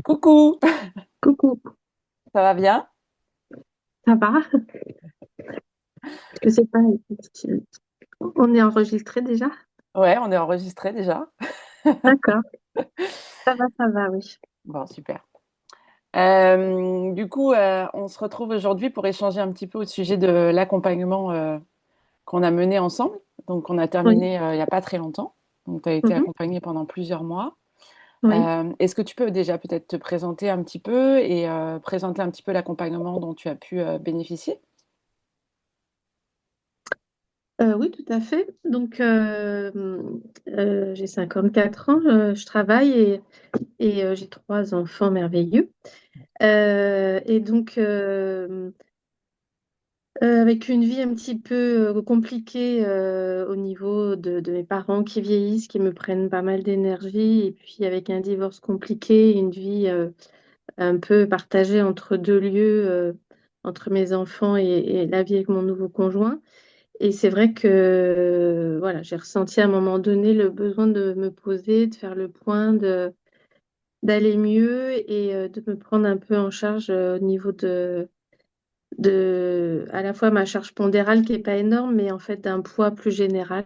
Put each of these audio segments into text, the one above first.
Coucou, Coucou, ça va bien? ça va? Je sais pas, on est enregistré déjà? Ouais, on est enregistré déjà. D'accord, ça va, oui. Bon, super. On se retrouve aujourd'hui pour échanger un petit peu au sujet de l'accompagnement qu'on a mené ensemble. Donc, on a Oui, terminé il n'y a pas très longtemps. Donc, tu as été mhm, accompagnée pendant plusieurs mois. oui. Est-ce que tu peux déjà peut-être te présenter un petit peu et présenter un petit peu l'accompagnement dont tu as pu bénéficier? Oui, tout à fait. Donc, j'ai 54 ans, je travaille et j'ai trois enfants merveilleux. Et donc, avec une vie un petit peu compliquée au niveau de mes parents qui vieillissent, qui me prennent pas mal d'énergie, et puis avec un divorce compliqué, une vie un peu partagée entre deux lieux, entre mes enfants et la vie avec mon nouveau conjoint. Et c'est vrai que voilà, j'ai ressenti à un moment donné le besoin de me poser, de faire le point, d'aller mieux et de me prendre un peu en charge au niveau de à la fois ma charge pondérale qui est pas énorme, mais en fait d'un poids plus général,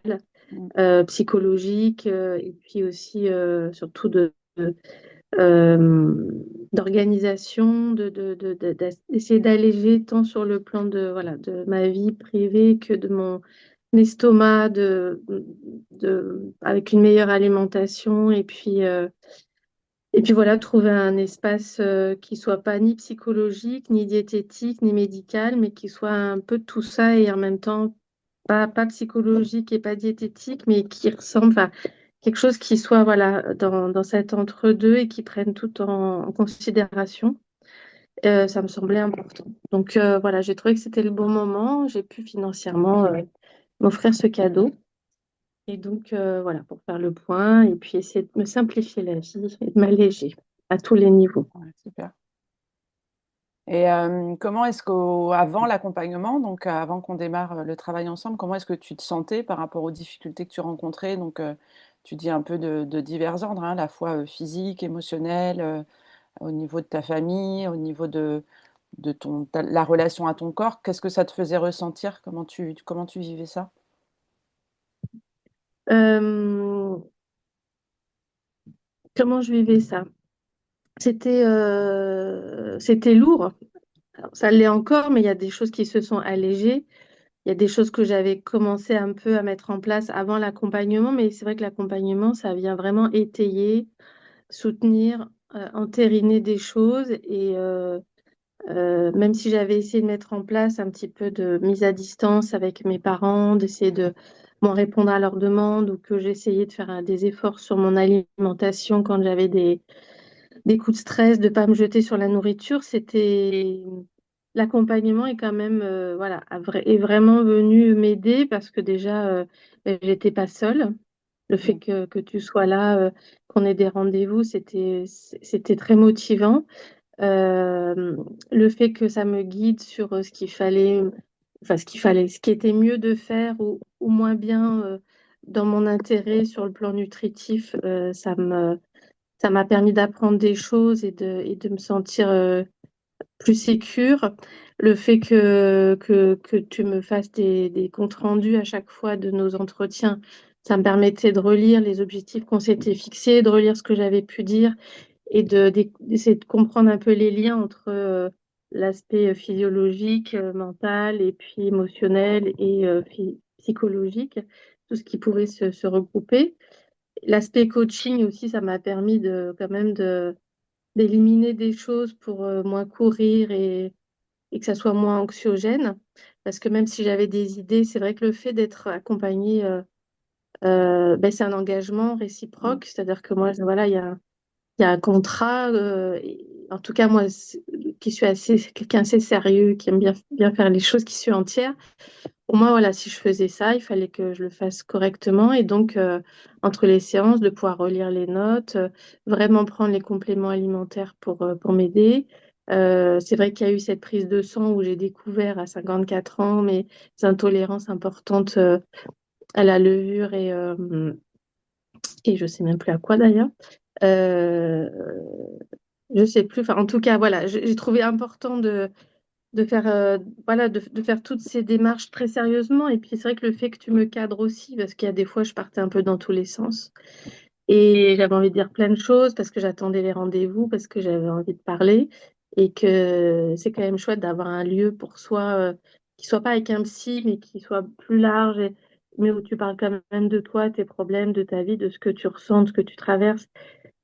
Mm. psychologique, et puis aussi surtout euh, d'organisation, d'essayer d'alléger tant sur le plan de, voilà, de ma vie privée que de mon estomac, avec une meilleure alimentation. Et puis voilà, trouver un espace qui soit pas ni psychologique, ni diététique, ni médical, mais qui soit un peu de tout ça et en même temps pas psychologique et pas diététique, mais qui ressemble à quelque chose qui soit voilà, dans cet entre-deux et qui prenne tout en considération. Ça me semblait important. Donc voilà, j'ai trouvé que c'était le bon moment. J'ai pu financièrement m'offrir ce cadeau. Et donc voilà, pour faire le point et puis essayer de me simplifier la vie et de m'alléger à tous les niveaux. Ouais, super. Et comment est-ce qu'avant l'accompagnement, donc avant qu'on démarre le travail ensemble, comment est-ce que tu te sentais par rapport aux difficultés que tu rencontrais? Donc, tu dis un peu de divers ordres, hein, à la fois physique, émotionnel, au niveau de ta famille, au niveau de la relation à ton corps. Qu'est-ce que ça te faisait ressentir? Comment tu vivais ça? Euh, Comment je vivais ça? C'était lourd. Alors, ça l'est encore, mais il y a des choses qui se sont allégées. Il y a des choses que j'avais commencé un peu à mettre en place avant l'accompagnement, mais c'est vrai que l'accompagnement, ça vient vraiment étayer, soutenir, entériner des choses. Et même si j'avais essayé de mettre en place un petit peu de mise à distance avec mes parents, d'essayer de moins répondre à leurs demandes, ou que j'essayais de faire des efforts sur mon alimentation quand j'avais des coups de stress, de ne pas me jeter sur la nourriture, c'était l'accompagnement est quand même voilà est vraiment venu m'aider parce que déjà j'étais pas seule. Le fait Mmh. que tu sois là, qu'on ait des rendez-vous, c'était très motivant. Euh, le fait que ça me guide sur ce qu'il fallait, ce qui était mieux de faire ou moins bien dans mon intérêt sur le plan nutritif, ça m'a permis d'apprendre des choses et de me sentir plus sécure. Le fait que tu me fasses des comptes rendus à chaque fois de nos entretiens, ça me permettait de relire les objectifs qu'on s'était fixés, de relire ce que j'avais pu dire et d'essayer de comprendre un peu les liens entre l'aspect physiologique, mental et puis émotionnel et psychologique, tout ce qui pouvait se regrouper. L'aspect coaching aussi, ça m'a permis de quand même d'éliminer des choses pour moins courir et que ça soit moins anxiogène. Parce que même si j'avais des idées, c'est vrai que le fait d'être accompagnée, ben, c'est un engagement Mmh. réciproque. C'est-à-dire que moi, voilà, il y a un contrat. En tout cas, moi, qui suis assez quelqu'un assez sérieux, qui aime bien faire les choses, qui suis entière. Pour moi, voilà, si je faisais ça, il fallait que je le fasse correctement. Et donc, entre les séances, de pouvoir relire les notes, vraiment prendre les compléments alimentaires pour m'aider. C'est vrai qu'il y a eu cette prise de sang où j'ai découvert à 54 ans mes intolérances importantes à la levure et je sais même plus à quoi d'ailleurs. Euh, je sais plus. Enfin, en tout cas, voilà, j'ai trouvé important de faire, voilà, de faire toutes ces démarches très sérieusement. Et puis, c'est vrai que le fait que tu me cadres aussi, parce qu'il y a des fois, je partais un peu dans tous les sens. Et j'avais envie de dire plein de choses parce que j'attendais les rendez-vous, parce que j'avais envie de parler. Et que c'est quand même chouette d'avoir un lieu pour soi qui soit pas avec un psy, mais qui soit plus large, mais où tu parles quand même de toi, tes problèmes, de ta vie, de ce que tu ressens, de ce que tu traverses.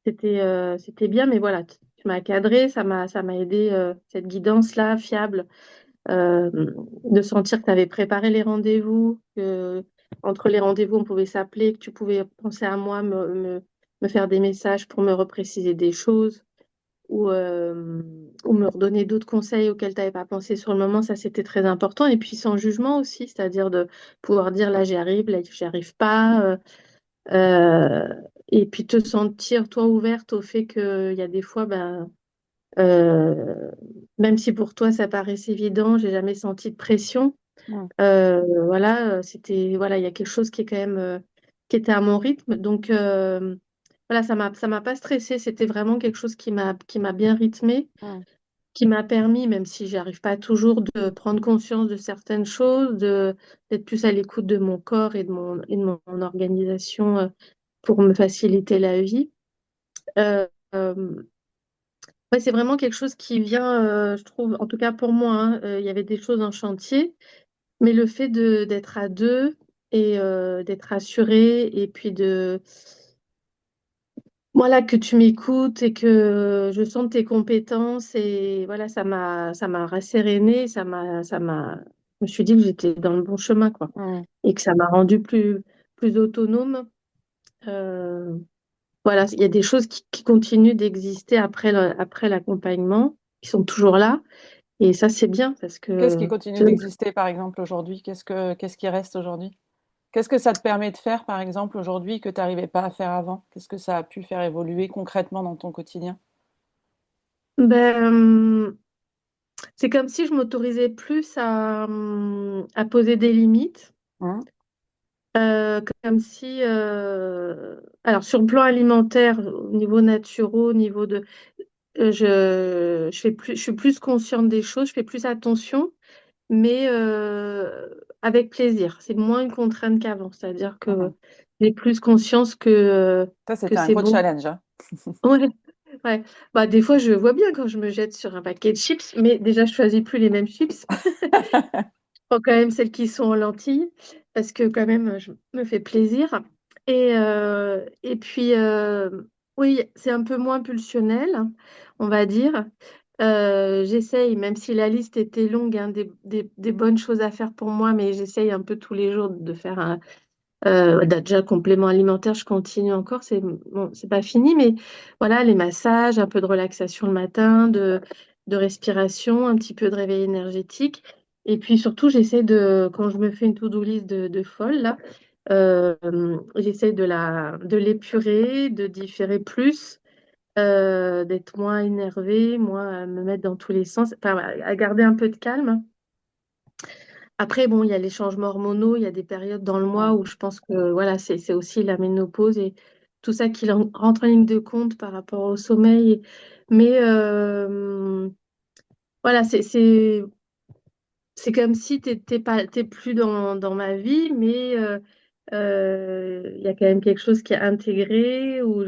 C'était bien, mais voilà, tu m'as cadré, ça m'a aidé, cette guidance-là, fiable, euh, de sentir que tu avais préparé les rendez-vous, que entre les rendez-vous, on pouvait s'appeler, que tu pouvais penser à moi, me faire des messages pour me repréciser des choses ou me redonner d'autres conseils auxquels tu n'avais pas pensé sur le moment. Ça, c'était très important. Et puis sans jugement aussi, c'est-à-dire de pouvoir dire là, j'y arrive, là, j'y arrive pas. Euh, et puis te sentir, toi, ouverte au fait qu'il y a des fois, ben, euh, même si pour toi ça paraissait évident, j'ai jamais senti de pression. Mm, Voilà, voilà, il y a quelque chose qui est quand même qui était à mon rythme. Donc voilà, ça m'a pas stressée. C'était vraiment quelque chose qui m'a bien rythmée, mm, qui m'a permis, même si j'arrive pas toujours, de prendre conscience de certaines choses, d'être plus à l'écoute de mon corps et de mon organisation pour me faciliter la vie. Euh, euh, Ouais, c'est vraiment quelque chose qui vient, je trouve, en tout cas pour moi, hein, il y avait des choses en chantier, mais le fait d'être à deux et d'être assuré et puis voilà, que tu m'écoutes et que je sente tes compétences et voilà, ça m'a rassérénée, je me suis dit que j'étais dans le bon chemin, quoi, mm. et que ça m'a rendue plus autonome. Euh, voilà, il y a des choses qui continuent d'exister après l'accompagnement, qui sont toujours là. Et ça, c'est bien parce Qu'est-ce qui que continue d'exister, par exemple, aujourd'hui? Qu'est-ce qui reste aujourd'hui? Qu'est-ce que ça te permet de faire, par exemple, aujourd'hui, que tu n'arrivais pas à faire avant? Qu'est-ce que ça a pu faire évoluer concrètement dans ton quotidien? ben, c'est comme si je m'autorisais plus à poser des limites. Mmh. Comme si, alors sur le plan alimentaire, au niveau naturel, au niveau de, je suis plus consciente des choses, je fais plus attention, mais avec plaisir. C'est moins une contrainte qu'avant, c'est-à-dire que Mmh. j'ai plus conscience Ça, que c'était un c'est gros bon. challenge, hein. Ouais, ouais. Bah, des fois, je vois bien quand je me jette sur un paquet de chips, mais déjà, je choisis plus les mêmes chips. Je prends quand même celles qui sont en lentilles, parce que quand même, je me fais plaisir. Et puis, oui, c'est un peu moins pulsionnel, on va dire. J'essaye, même si la liste était longue, hein, des bonnes choses à faire pour moi, mais j'essaye un peu tous les jours de faire déjà, complément alimentaire, je continue encore, bon, c'est pas fini, mais voilà, les massages, un peu de relaxation le matin, de respiration, un petit peu de réveil énergétique. Et puis surtout, quand je me fais une to-do list de folle, là, euh, j'essaie de l'épurer, de différer plus, d'être moins énervée, moins à me mettre dans tous les sens, enfin, à garder un peu de calme. Après, bon, il y a les changements hormonaux, il y a des périodes dans le mois Mmh. où je pense que voilà, c'est aussi la ménopause et tout ça qui rentre en ligne de compte par rapport au sommeil. Mais voilà, c'est comme si t'es plus dans ma vie, mais il y a quand même quelque chose qui est intégré où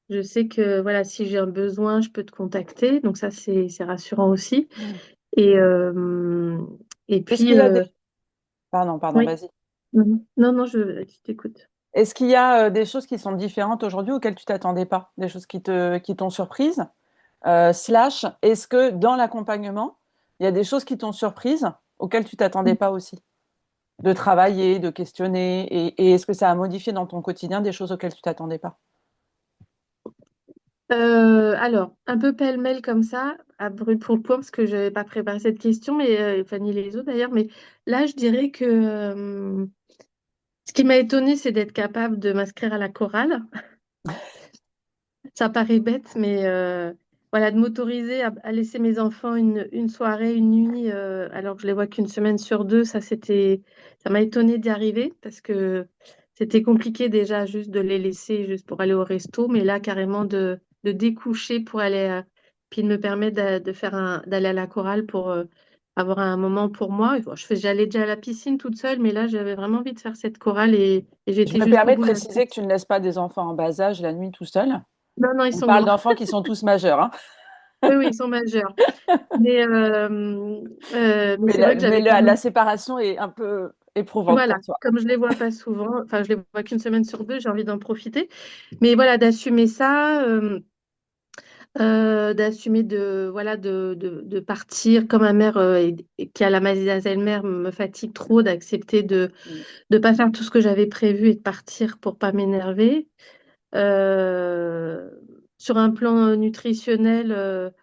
je sais que voilà, si j'ai un besoin, je peux te contacter. Donc ça, c'est rassurant aussi. Mmh. Et, euh, et Est-ce puis, qu'il y a des pardon, oui. vas-y. Mhm. Non, non, je t'écoute. Est-ce qu'il y a, des choses qui sont différentes aujourd'hui auxquelles tu t'attendais pas? Des choses qui t'ont surprise? Slash, est-ce que dans l'accompagnement, il y a des choses qui t'ont surprise auxquelles tu t'attendais pas aussi? De travailler, de questionner et est-ce que ça a modifié dans ton quotidien des choses auxquelles tu t'attendais pas? Alors, un peu pêle-mêle comme ça, à brûle pour le point, parce que je n'avais pas préparé cette question, mais enfin, ni les autres d'ailleurs, mais là, je dirais que ce qui m'a étonnée, c'est d'être capable de m'inscrire à la chorale. Ça paraît bête, mais voilà, de m'autoriser à laisser mes enfants une soirée, une nuit, alors que je les vois qu'une semaine sur deux, ça m'a étonnée d'y arriver parce que c'était compliqué déjà juste de les laisser juste pour aller au resto, mais là, carrément de découcher pour aller puis de me permettre d'aller à la chorale pour avoir un moment pour moi. Bon, j'allais déjà à la piscine toute seule, mais là, j'avais vraiment envie de faire cette chorale et Je j'étais me jusqu'au permets de bout là-dedans. préciser que tu ne laisses pas des enfants en bas âge la nuit tout seuls. Non, non, ils On sont parle grands. d'enfants qui sont tous majeurs, hein. Oui, oui, ils sont majeurs. Mais Mais, c'est vrai que j'avais quand la même. séparation est un peu éprouvante Voilà, pour toi. comme je les vois pas souvent, enfin, je les vois qu'une semaine sur deux, j'ai envie d'en profiter. Mais voilà, d'assumer ça. D'assumer de partir quand ma mère et qui a la maladie d'Alzheimer me fatigue trop, d'accepter de Mm. ne pas faire tout ce que j'avais prévu et de partir pour pas m'énerver. Euh, sur un plan nutritionnel,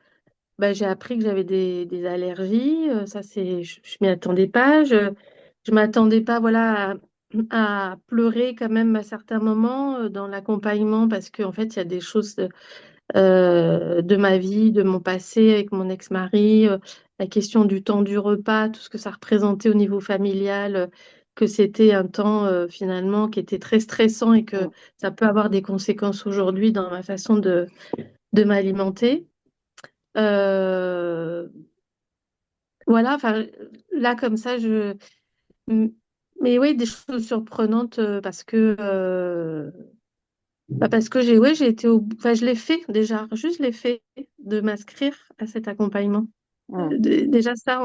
bah, j'ai appris que j'avais des allergies. Ça, je m'y attendais pas. Je m'attendais pas, voilà, à pleurer quand même à certains moments dans l'accompagnement parce qu'en fait, il y a des choses de ma vie, de mon passé avec mon ex-mari, la question du temps du repas, tout ce que ça représentait au niveau familial, que c'était un temps finalement qui était très stressant et que Mm. ça peut avoir des conséquences aujourd'hui dans ma façon de m'alimenter. Euh, voilà, enfin là comme ça, m- mais oui, des choses surprenantes parce que j'ai été enfin, je l'ai fait déjà, juste l'effet de m'inscrire à cet accompagnement. Mm. Déjà ça,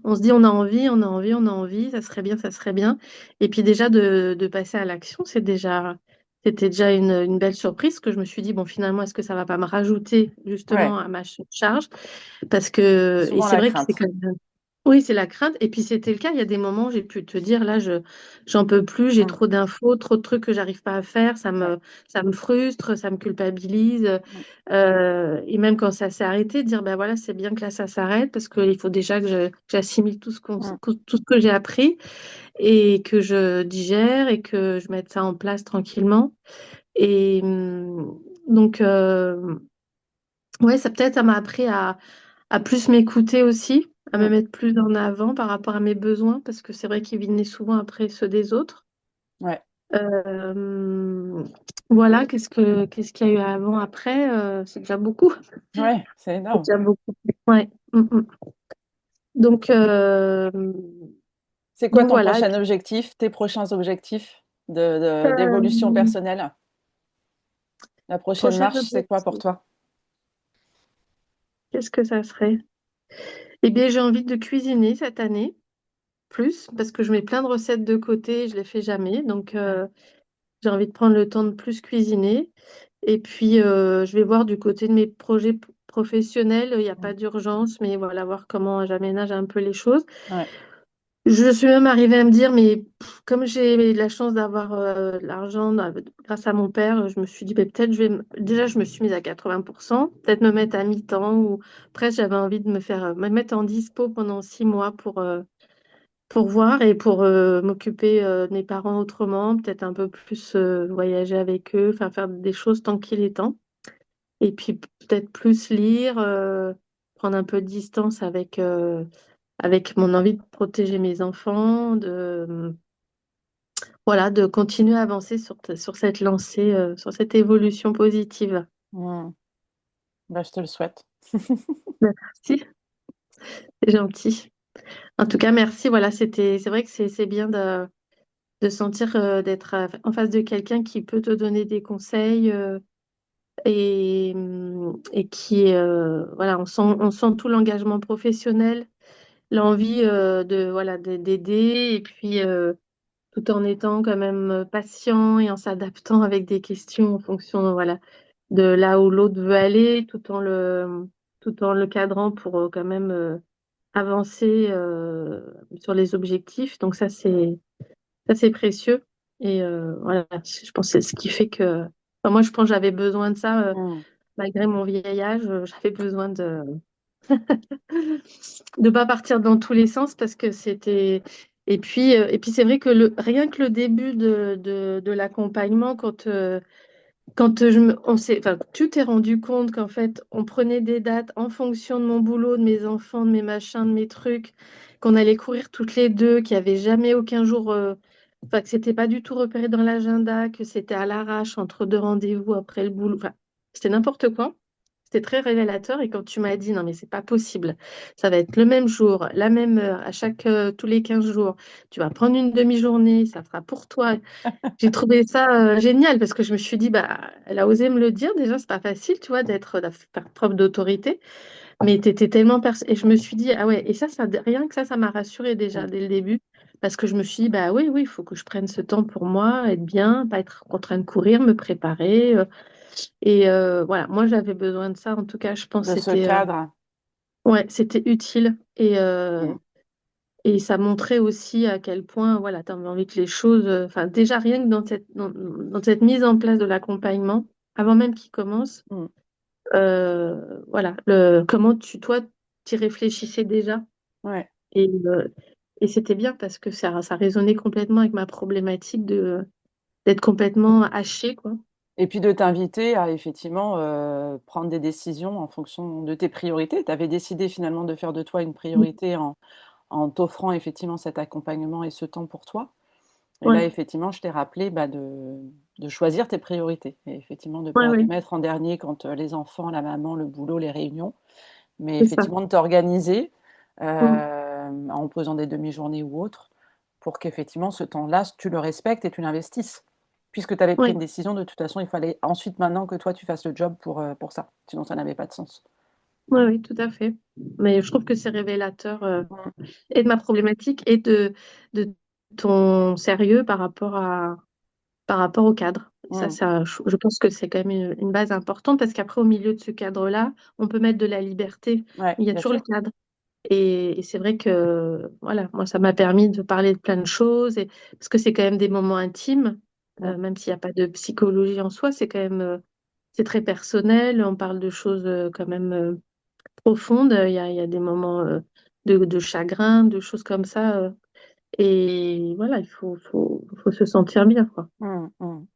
on se dit on a envie, on a envie, on a envie, ça serait bien, ça serait bien. Et puis déjà de passer à l'action, c'était déjà une belle surprise que je me suis dit, bon finalement, est-ce que ça va pas me rajouter Ouais, justement à ma charge? c'est Et souvent c'est la vrai que c'est crainte. quand même. Oui, c'est la crainte. Et puis c'était le cas. Il y a des moments où j'ai pu te dire, là, j'en peux plus, j'ai Mm. trop d'infos, trop de trucs que j'arrive pas à faire, Ouais. ça me frustre, ça me culpabilise. Mm. Et même quand ça s'est arrêté, dire, ben voilà, c'est bien que là, ça s'arrête parce qu'il faut déjà que j'assimile Mm. tout ce que j'ai appris et que je digère et que je mette ça en place tranquillement. Et donc, ouais, ça peut-être, ça m'a appris à plus m'écouter aussi, à me Mm. mettre plus en avant par rapport à mes besoins, parce que c'est vrai qu'ils venaient souvent après ceux des autres. Ouais. Euh, voilà, qu'est-ce qu'il y a eu avant, après, c'est déjà beaucoup. Ouais, c'est C'est énorme. déjà beaucoup. Ouais. Mm. Donc, C'est quoi donc ton voilà. Et prochain puis, objectif, tes prochains objectifs d'évolution euh, personnelle? La prochaine prochain marche, c'est quoi pour objectif, toi? qu'est-ce que ça serait? Eh bien, j'ai envie de cuisiner cette année, plus, parce que je mets plein de recettes de côté, je les fais jamais. Donc, Mm. j'ai envie de prendre le temps de plus cuisiner. Et puis, je vais voir du côté de mes projets professionnels. Il n'y a Mm. pas d'urgence, mais voilà, voir comment j'aménage un peu les choses. Ouais. Je suis même arrivée à me dire, mais comme j'ai eu la chance d'avoir de l'argent grâce à mon père, je me suis dit, ben, peut-être déjà, je me suis mise à 80%, peut-être me mettre à mi-temps ou presque, j'avais envie de me mettre en dispo pendant 6 mois pour voir et pour m'occuper de mes parents autrement, peut-être un peu plus voyager avec eux, enfin faire des choses tant qu'il est temps. Et puis peut-être plus lire, prendre un peu de distance avec mon envie de protéger mes enfants, voilà, de continuer à avancer sur cette lancée, sur cette évolution positive. Mm. Bah, je te le souhaite. Merci, c'est gentil. En tout cas, merci. Voilà, c'est vrai que c'est bien de sentir d'être en face de quelqu'un qui peut te donner des conseils et qui, voilà, on sent tout l'engagement professionnel, l'envie d'aider et puis tout en étant quand même patient et en s'adaptant avec des questions en fonction, voilà, de là où l'autre veut aller, tout en le cadrant pour quand même avancer sur les objectifs. Donc ça, c'est précieux. Et voilà, je pense que c'est ce qui fait que. Enfin, moi, je pense que j'avais besoin de ça, Mm. malgré mon vieil âge, j'avais besoin de ne pas partir dans tous les sens parce que c'était. Et puis c'est vrai que rien que le début de l'accompagnement, quand enfin, tu t'es rendu compte qu'en fait, on prenait des dates en fonction de mon boulot, de mes enfants, de mes machins, de mes trucs, qu'on allait courir toutes les deux, qu'il n'y avait jamais aucun jour, enfin, que c'était pas du tout repéré dans l'agenda, que c'était à l'arrache entre deux rendez-vous après le boulot. Enfin, c'était n'importe quoi. c'était très révélateur. Et quand tu m'as dit, non, mais c'est pas possible, ça va être le même jour, la même heure, tous les 15 jours, tu vas prendre une demi-journée, ça sera pour toi. J'ai trouvé ça génial parce que je me suis dit, bah, elle a osé me le dire. Déjà, c'est pas facile, tu vois, de faire preuve d'autorité. Mais t'étais tellement et je me suis dit, ah ouais, et rien que ça m'a rassurée déjà Mm. dès le début. Parce que je me suis dit, bah oui, oui, il faut que je prenne ce temps pour moi, être bien, pas être en train de courir, me préparer. Voilà, moi j'avais besoin de ça. En tout cas, je pense De que ce cadre. ouais, c'était utile. Mm. Et ça montrait aussi à quel point, voilà, tu avais envie que les choses. Enfin, déjà, rien que dans cette mise en place de l'accompagnement, avant même qu'il commence, Mm. voilà, comment toi, tu réfléchissais déjà. Ouais. Et, euh, et c'était bien parce que ça résonnait complètement avec ma problématique d'être complètement hachée, quoi. Et puis de t'inviter à effectivement prendre des décisions en fonction de tes priorités. Tu avais décidé finalement de faire de toi une priorité en t'offrant effectivement cet accompagnement et ce temps pour toi. Et là, Ouais, effectivement, je t'ai rappelé bah, de choisir tes priorités. Et effectivement, de ne ouais, pas les ouais, mettre en dernier quand les enfants, la maman, le boulot, les réunions, mais c'est ça. effectivement de t'organiser Mm. en posant des demi-journées ou autres pour qu'effectivement ce temps-là, tu le respectes et tu l'investisses. Puisque tu avais pris Ouais, une décision, de toute façon, il fallait ensuite maintenant que toi tu fasses le job pour ça. Sinon, ça n'avait pas de sens. ouais, oui, tout à fait. Mais je trouve que c'est révélateur Mm, et de ma problématique et de ton sérieux par rapport au cadre. mm. Je pense que c'est quand même une base importante parce qu'après, au milieu de ce cadre-là, on peut mettre de la liberté, Ouais, mais il y a bien toujours le sûr. cadre. Et c'est vrai que, voilà, moi, ça m'a permis de parler de plein de choses, parce que c'est quand même des moments intimes, Mm, même s'il n'y a pas de psychologie en soi, c'est quand même, c'est très personnel, on parle de choses quand même profondes, il y a des moments de chagrin, de choses comme ça, et voilà, faut se sentir bien, quoi. mm, mm.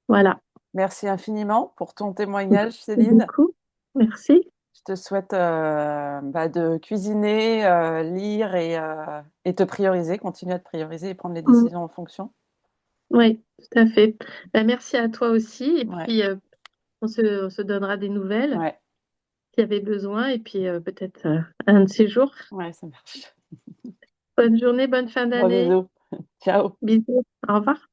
Voilà. Merci infiniment pour ton témoignage, Merci Céline. beaucoup. Merci. Je te souhaite bah, de cuisiner, lire et te prioriser, continuer à te prioriser et prendre les Mm. décisions en fonction. Oui, tout à fait. Ben, merci à toi aussi. Et Ouais, puis, on se donnera des nouvelles ouais, s'il y avait besoin. Et puis, peut-être un de ces jours. ouais, ça marche. Bonne journée, bonne fin Gros d'année. bisous. Ciao. Bisous. Au revoir.